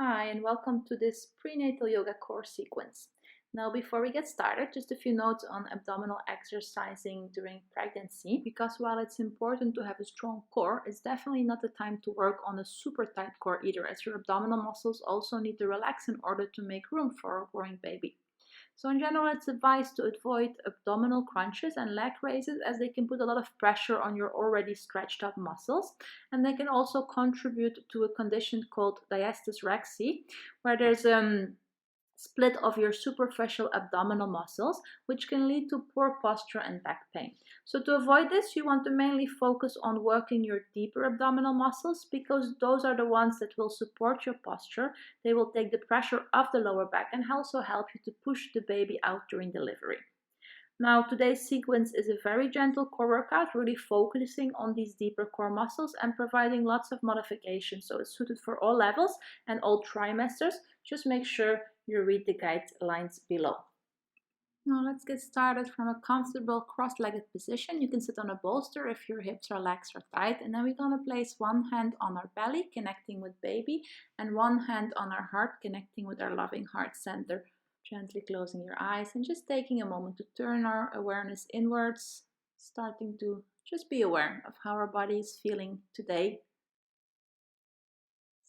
Hi, and welcome to this prenatal yoga core sequence. Now, before we get started, just a few notes on abdominal exercising during pregnancy, because while it's important to have a strong core, it's definitely not the time to work on a super tight core either, as your abdominal muscles also need to relax in order to make room for a growing baby. So in general, it's advised to avoid abdominal crunches and leg raises as they can put a lot of pressure on your already stretched out muscles. And they can also contribute to a condition called diastasis rexi, where there's split of your superficial abdominal muscles, which can lead to poor posture and back pain. So to avoid this, you want to mainly focus on working your deeper abdominal muscles because those are the ones that will support your posture. They will take the pressure off the lower back and also help you to push the baby out during delivery. Now, today's sequence is a very gentle core workout, really focusing on these deeper core muscles and providing lots of modifications. So it's suited for all levels and all trimesters. Just make sure you read the guidelines below. Now let's get started from a comfortable cross-legged position. You can sit on a bolster if your hips or legs are tight, and then we're going to place one hand on our belly, connecting with baby, and one hand on our heart, connecting with our loving heart center. Gently closing your eyes and just taking a moment to turn our awareness inwards, starting to just be aware of how our body is feeling today.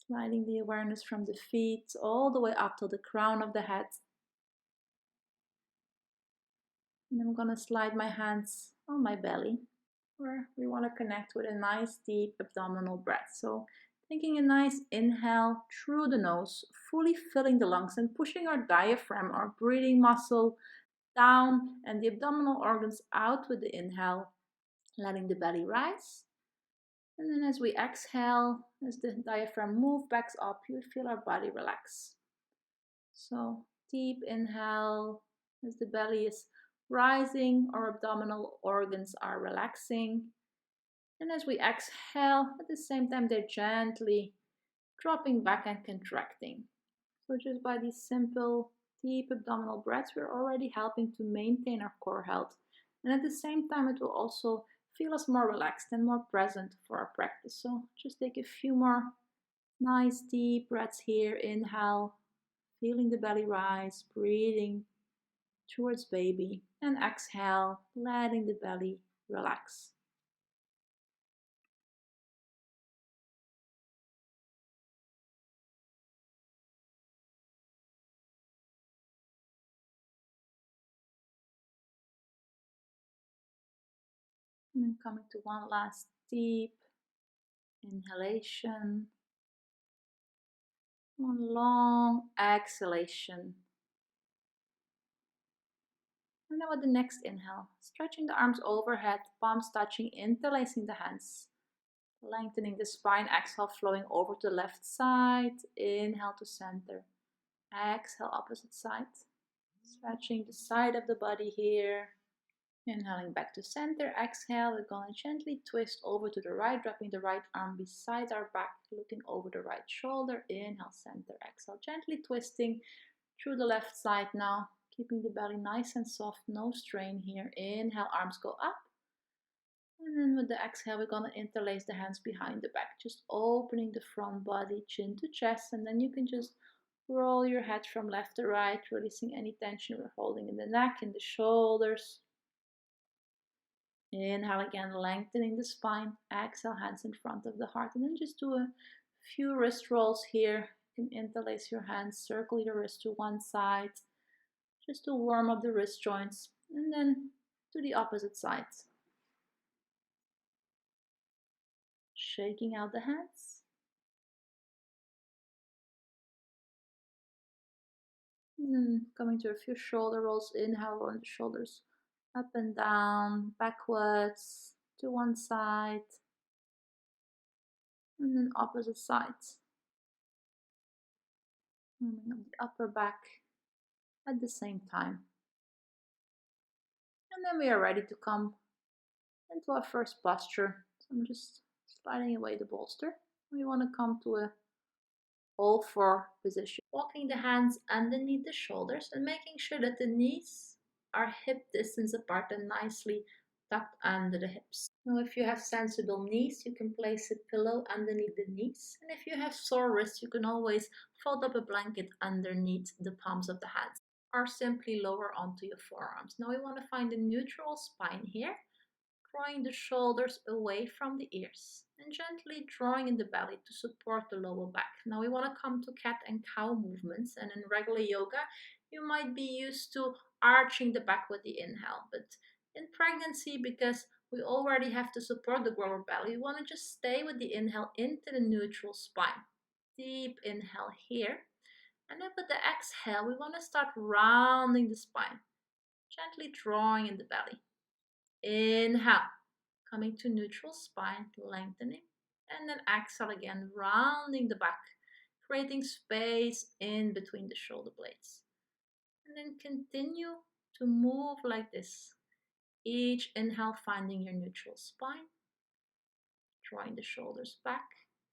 Sliding the awareness from the feet all the way up to the crown of the head. And I'm going to slide my hands on my belly, where we want to connect with a nice deep abdominal breath. So taking a nice inhale through the nose, fully filling the lungs and pushing our diaphragm, our breathing muscle, down and the abdominal organs out with the inhale, letting the belly rise. And then as we exhale, as the diaphragm moves back up, you feel our body relax. So deep inhale as the belly is rising, our abdominal organs are relaxing. And as we exhale, at the same time, they're gently dropping back and contracting. So just by these simple, deep abdominal breaths, we're already helping to maintain our core health. And at the same time, it will also feel us more relaxed and more present for our practice. So just take a few more nice deep breaths here. Inhale, feeling the belly rise, breathing towards baby. And exhale, letting the belly relax. And then coming to one last deep inhalation. One long exhalation. And then with the next inhale, stretching the arms overhead, palms touching, interlacing the hands. Lengthening the spine, exhale, flowing over to the left side. Inhale to center. Exhale, opposite side. Stretching the side of the body here. Inhaling back to center. Exhale, we're going to gently twist over to the right, dropping the right arm beside our back, looking over the right shoulder. Inhale, center. Exhale, gently twisting through the left side now. Keeping the belly nice and soft, no strain here. Inhale, arms go up. And then with the exhale, we're going to interlace the hands behind the back, just opening the front body, chin to chest. And then you can just roll your head from left to right, releasing any tension we're holding in the neck, in the shoulders. Inhale again, lengthening the spine. Exhale, hands in front of the heart. And then just do a few wrist rolls here. You can interlace your hands, circle your wrist to one side, just to warm up the wrist joints. And then to the opposite side. Shaking out the hands. And then coming to a few shoulder rolls. Inhale, rolling the shoulders up and down, backwards, to one side. And then opposite sides. Warming up the upper back at the same time. And then we are ready to come into our first posture. So I'm just sliding away the bolster. We want to come to a all four position. Walking the hands underneath the shoulders and making sure that the knees are hip distance apart and nicely tucked under the hips. Now, if you have sensible knees, you can place a pillow underneath the knees. And if you have sore wrists, you can always fold up a blanket underneath the palms of the hands or simply lower onto your forearms. Now, we want to find a neutral spine here, drawing the shoulders away from the ears and gently drawing in the belly to support the lower back. Now, we want to come to cat and cow movements, and in regular yoga, you might be used to arching the back with the inhale, but in pregnancy, because we already have to support the lower belly, we want to just stay with the inhale into the neutral spine. Deep inhale here. And then with the exhale, we want to start rounding the spine, gently drawing in the belly. Inhale, coming to neutral spine, lengthening. And then exhale again, rounding the back, creating space in between the shoulder blades. And then continue to move like this. Each inhale finding your neutral spine, drawing the shoulders back,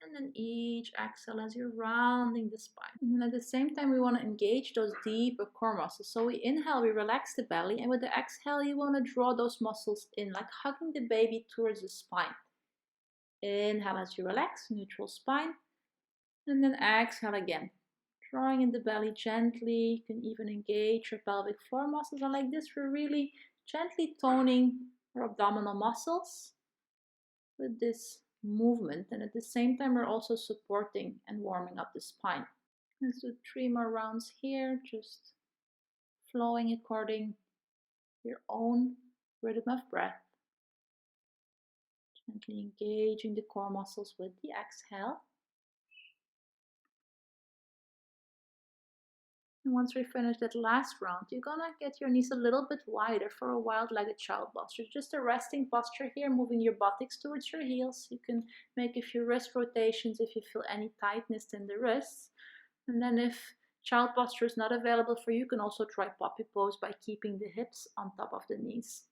and then each exhale as you're rounding the spine. And at the same time, we want to engage those deeper core muscles. So we inhale, we relax the belly, and with the exhale, you want to draw those muscles in, like hugging the baby towards the spine. Inhale as you relax, neutral spine, and then exhale again. Drawing in the belly gently. You can even engage your pelvic floor muscles, and like this, we're really gently toning our abdominal muscles with this movement, and at the same time we're also supporting and warming up the spine. Let's do 3 more rounds here, just flowing according your own rhythm of breath, gently engaging the core muscles with the exhale. And once we finish that last round, you're gonna get your knees a little bit wider for a wide-legged child posture. Just a resting posture here, moving your buttocks towards your heels. You can make a few wrist rotations if you feel any tightness in the wrists. And then if child posture is not available for you, you can also try puppy pose by keeping the hips on top of the knees.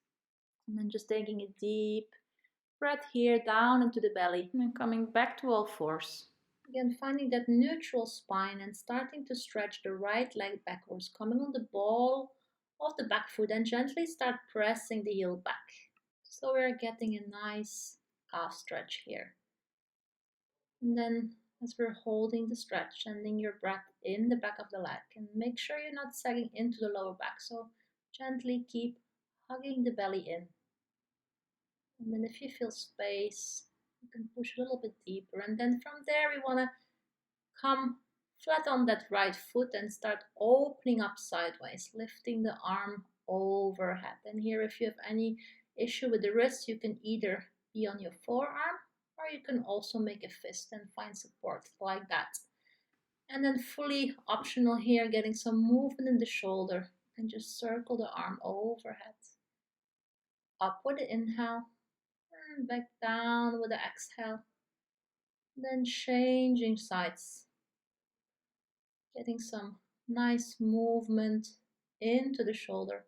And then just taking a deep breath here, down into the belly, and then coming back to all fours. Again, finding that neutral spine and starting to stretch the right leg backwards, coming on the ball of the back foot and gently start pressing the heel back. So we're getting a nice calf stretch here. And then as we're holding the stretch, sending your breath in the back of the leg, and make sure you're not sagging into the lower back. So gently keep hugging the belly in. And then if you feel space, you can push a little bit deeper. And then from there, we want to come flat on that right foot and start opening up sideways, lifting the arm overhead. And here, if you have any issue with the wrist, you can either be on your forearm, or you can also make a fist and find support like that. And then fully optional here, getting some movement in the shoulder, and just circle the arm overhead. Up with the inhale, and back down with the exhale. Then changing sides, getting some nice movement into the shoulder,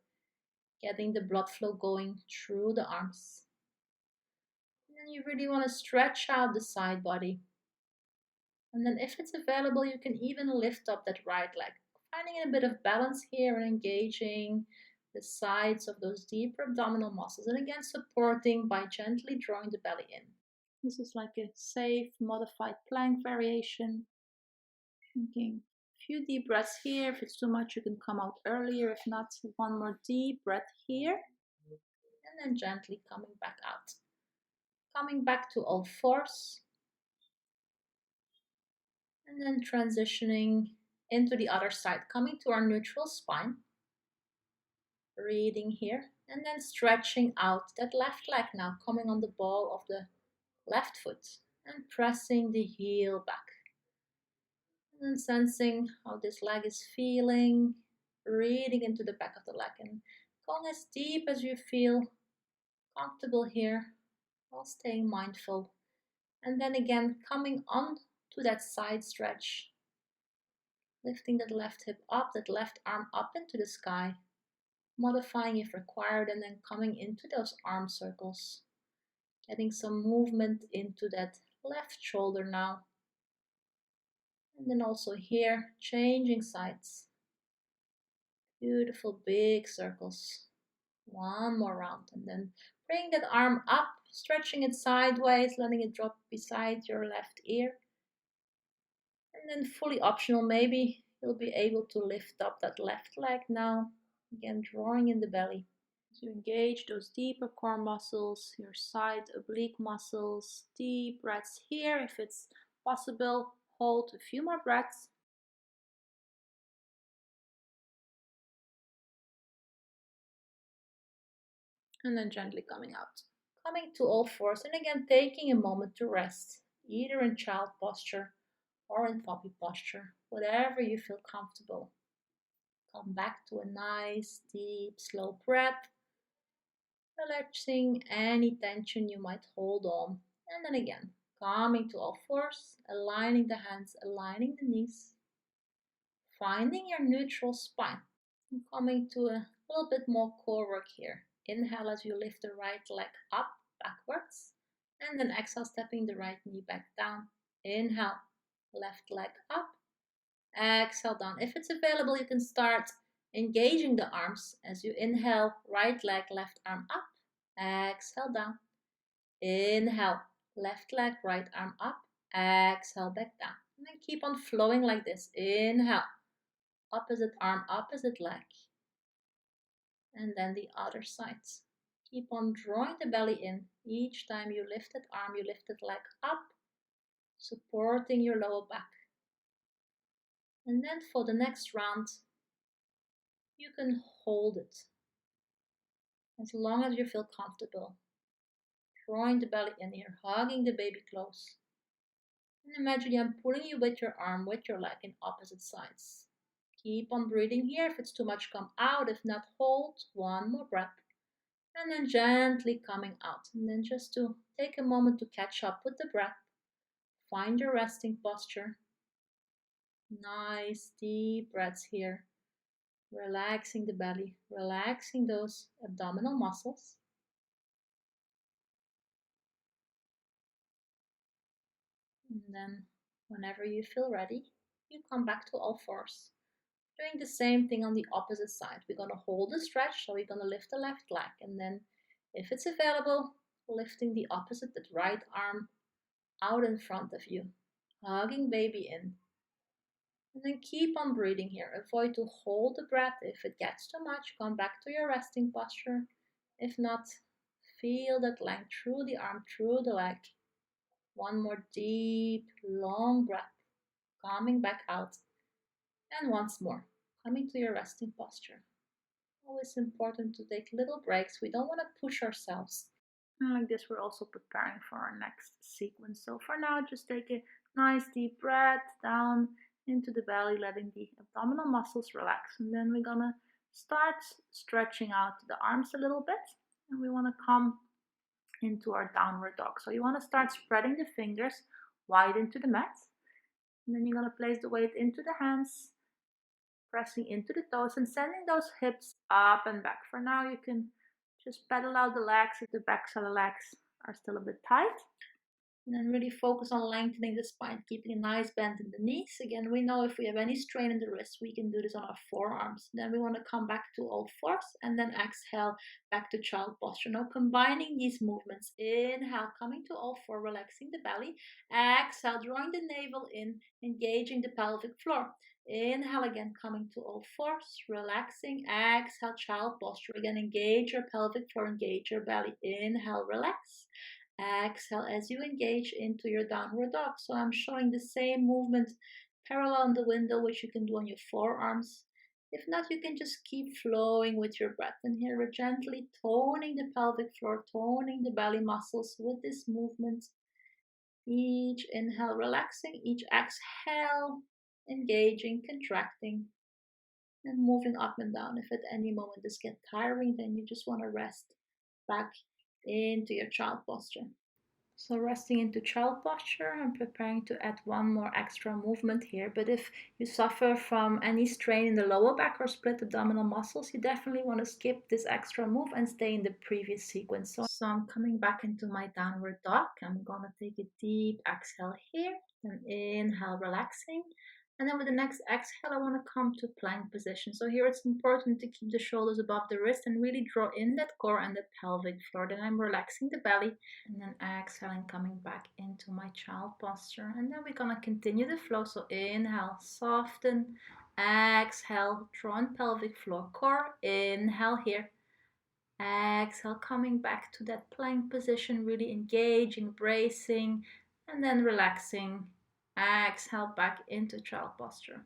getting the blood flow going through the arms. And then you really want to stretch out the side body. And then if it's available, you can even lift up that right leg, finding a bit of balance here and engaging the sides of those deeper abdominal muscles. And again, supporting by gently drawing the belly in. This is like a safe, modified plank variation. Thinking a few deep breaths here. If it's too much, you can come out earlier. If not, one more deep breath here. And then gently coming back out. Coming back to all fours. And then transitioning into the other side, coming to our neutral spine. Breathing here. And then stretching out that left leg now, coming on the ball of the left foot. And pressing the heel back. And then sensing how this leg is feeling, breathing into the back of the leg and going as deep as you feel comfortable here while staying mindful. And then again, coming on to that side stretch, lifting that left hip up, that left arm up into the sky, modifying if required, and then coming into those arm circles, getting some movement into that left shoulder now. And then also here, changing sides. Beautiful big circles. One more round, and then Bring that arm up, stretching it sideways, letting it drop beside your left ear. And then fully optional, maybe you'll be able to lift up that left leg now. Again, drawing in the belly. To engage those deeper core muscles, your side oblique muscles, deep breaths here. If it's possible, hold a few more breaths. And then gently coming out. Coming to all fours, and again taking a moment to rest, either in child posture or in puppy posture, whatever you feel comfortable. Come back to a nice, deep, slow breath, relaxing any tension you might hold on. And then again, coming to all fours, aligning the hands, aligning the knees, finding your neutral spine. And coming to a little bit more core work here. Inhale as you lift the right leg up, backwards. And then exhale, stepping the right knee back down. Inhale, left leg up. Exhale down. If it's available, you can start engaging the arms as you inhale, right leg, left arm up. Exhale down. Inhale, left leg, right arm up. Exhale, back down. And then keep on flowing like this. Inhale, opposite arm, opposite leg. And then the other side. Keep on drawing the belly in. Each time you lift that arm, you lift that leg up, supporting your lower back. And then for the next round, you can hold it as long as you feel comfortable. Drawing the belly in here, hugging the baby close. And imagine I'm pulling you with your arm, with your leg in opposite sides. Keep on breathing here. If it's too much, come out. If not, hold. One more breath. And then gently coming out. And then just to take a moment to catch up with the breath. Find your resting posture. Nice deep breaths here. Relaxing the belly, relaxing those abdominal muscles. And then whenever you feel ready, you come back to all fours. Doing the same thing on the opposite side. We're going to hold the stretch, so we're going to lift the left leg. And then if it's available, lifting the opposite, that right arm out in front of you. Hugging baby in. And then keep on breathing here. Avoid to hold the breath. If it gets too much, come back to your resting posture. If not, feel that length through the arm, through the leg. One more deep, long breath. Coming back out. And once more, coming to your resting posture. Always important to take little breaks. We don't want to push ourselves. And like this, we're also preparing for our next sequence. So for now, just take a nice deep breath down into the belly, letting the abdominal muscles relax. And then we're gonna start stretching out the arms a little bit. And we wanna come into our downward dog. So you wanna start spreading the fingers wide into the mat. And then you're gonna place the weight into the hands, pressing into the toes and sending those hips up and back. For now, you can just pedal out the legs if the backs of the legs are still a bit tight. And then really focus on lengthening the spine, keeping a nice bend in the knees. Again, we know if we have any strain in the wrists, we can do this on our forearms. Then we want to come back to all fours and then exhale back to child posture. Now combining these movements. Inhale, coming to all four, relaxing the belly. Exhale, drawing the navel in, engaging the pelvic floor. Inhale again, coming to all fours, relaxing. Exhale, child posture. Again, engage your pelvic floor, engage your belly. Inhale, relax. Exhale as you engage into your downward dog. So I'm showing the same movement parallel on the window, which you can do on your forearms. If not, you can just keep flowing with your breath. And here we're gently toning the pelvic floor, toning the belly muscles with this movement. Each inhale relaxing, each exhale engaging, contracting, and moving up and down. If at any moment this gets tiring, then you just want to rest back into your child posture. So resting into child posture, I'm preparing to add one more extra movement here. But if you suffer from any strain in the lower back or split abdominal muscles, you definitely want to skip this extra move and stay in the previous sequence. So I'm coming back into my downward dog. I'm gonna take a deep exhale here, and inhale, relaxing. And then with the next exhale, I want to come to plank position. So here it's important to keep the shoulders above the wrist and really draw in that core and that pelvic floor. Then I'm relaxing the belly and then exhaling, coming back into my child posture. And then we're going to continue the flow. So inhale, soften, exhale, draw in pelvic floor, core, inhale here. Exhale, coming back to that plank position, really engaging, bracing, and then relaxing. Exhale back into child posture.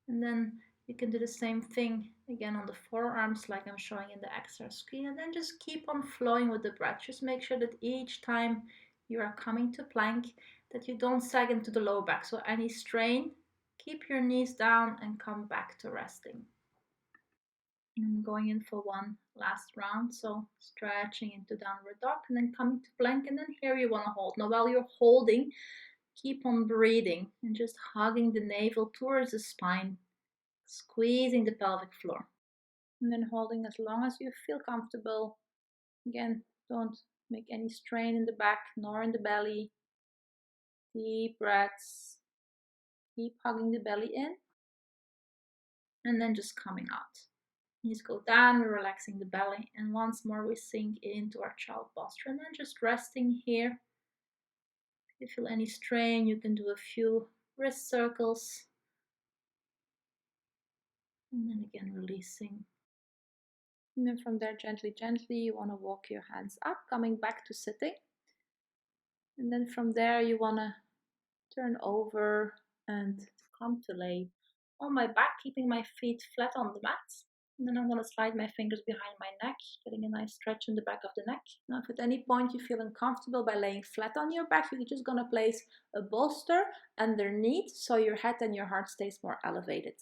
And then you can do the same thing again on the forearms like I'm showing in the exercise screen. And then just keep on flowing with the breath. Just make sure that each time you are coming to plank that you don't sag into the lower back. So any strain, keep your knees down and come back to resting. And I'm going in for one last round, so stretching into downward dog and then coming to plank, and then here you want to hold. Now while you're holding, keep on breathing and just hugging the navel towards the spine, squeezing the pelvic floor. And then holding as long as you feel comfortable. Again, don't make any strain in the back nor in the belly. Deep breaths. Keep hugging the belly in and then just coming out. Knees go down, we're relaxing the belly, and once more we sink into our child posture and then just resting here. If you feel any strain, you can do a few wrist circles and then again releasing. And then from there, gently, you want to walk your hands up, coming back to sitting. And then from there, you want to turn over and come to lay on my back, keeping my feet flat on the mat. And then I'm going to slide my fingers behind my neck, getting a nice stretch in the back of the neck. Now, if at any point you feel uncomfortable by laying flat on your back, you're just going to place a bolster underneath so your head and your heart stays more elevated.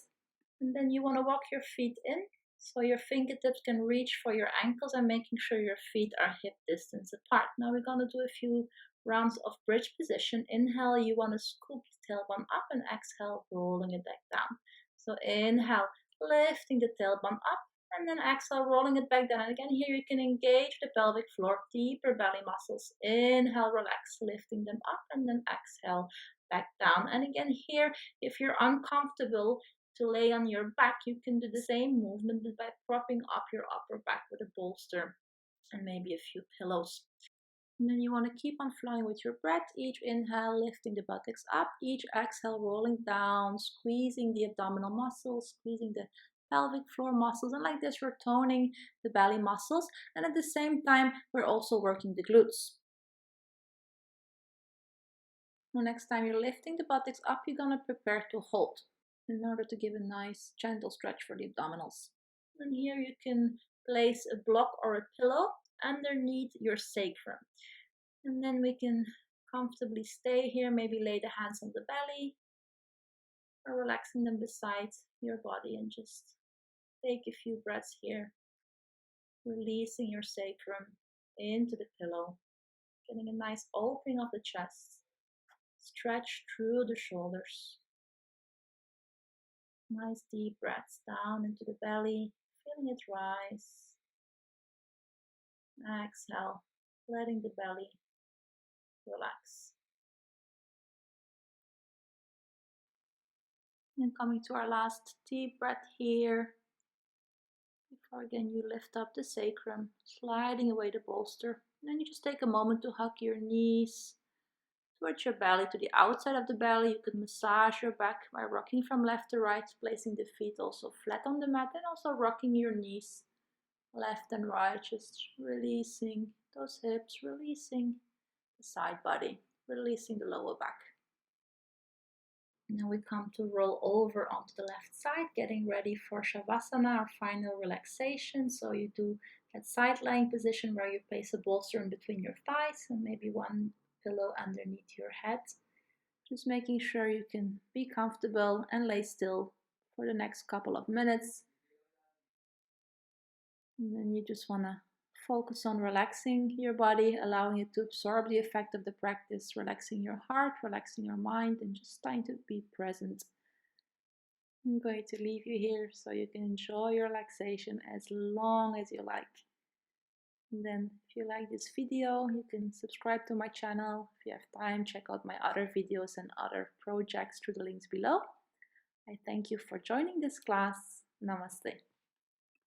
And then you want to walk your feet in so your fingertips can reach for your ankles and making sure your feet are hip distance apart. Now we're going to do a few rounds of bridge position. Inhale, you want to scoop the tailbone up, and exhale, rolling it back down. So inhale, lifting the tailbone up, and then exhale, rolling it back down. And again, here you can engage the pelvic floor, deeper belly muscles. Inhale, relax, lifting them up, and then exhale, back down. And again, here, if you're uncomfortable to lay on your back, you can do the same movement by propping up your upper back with a bolster and maybe a few pillows. And then you want to keep on flowing with your breath. Each inhale, lifting the buttocks up. Each exhale, rolling down, squeezing the abdominal muscles, squeezing the pelvic floor muscles. And like this, we're toning the belly muscles. And at the same time, we're also working the glutes. Now, next time you're lifting the buttocks up, you're going to prepare to hold in order to give a nice gentle stretch for the abdominals. And here you can place a block or a pillow underneath your sacrum. And then we can comfortably stay here, maybe lay the hands on the belly or relaxing them beside your body and just take a few breaths here, releasing your sacrum into the pillow, getting a nice opening of the chest, stretch through the shoulders. Nice deep breaths down into the belly, feeling it rise. Exhale, letting the belly relax. And coming to our last deep breath here. Before again you lift up the sacrum, sliding away the bolster. And then you just take a moment to hug your knees towards your belly, to the outside of the belly. You could massage your back by rocking from left to right, placing the feet also flat on the mat, and also rocking your knees left and right, just releasing those hips, releasing the side body, releasing the lower back. Now we come to roll over onto the left side, getting ready for Shavasana, our final relaxation. So you do that side lying position where you place a bolster in between your thighs and maybe one pillow underneath your head. Just making sure you can be comfortable and lay still for the next couple of minutes. And then you just want to focus on relaxing your body, allowing it to absorb the effect of the practice, relaxing your heart, relaxing your mind, and just trying to be present. I'm going to leave you here so you can enjoy your relaxation as long as you like. And then if you like this video, you can subscribe to my channel. If you have time, check out my other videos and other projects through the links below. I thank you for joining this class. Namaste.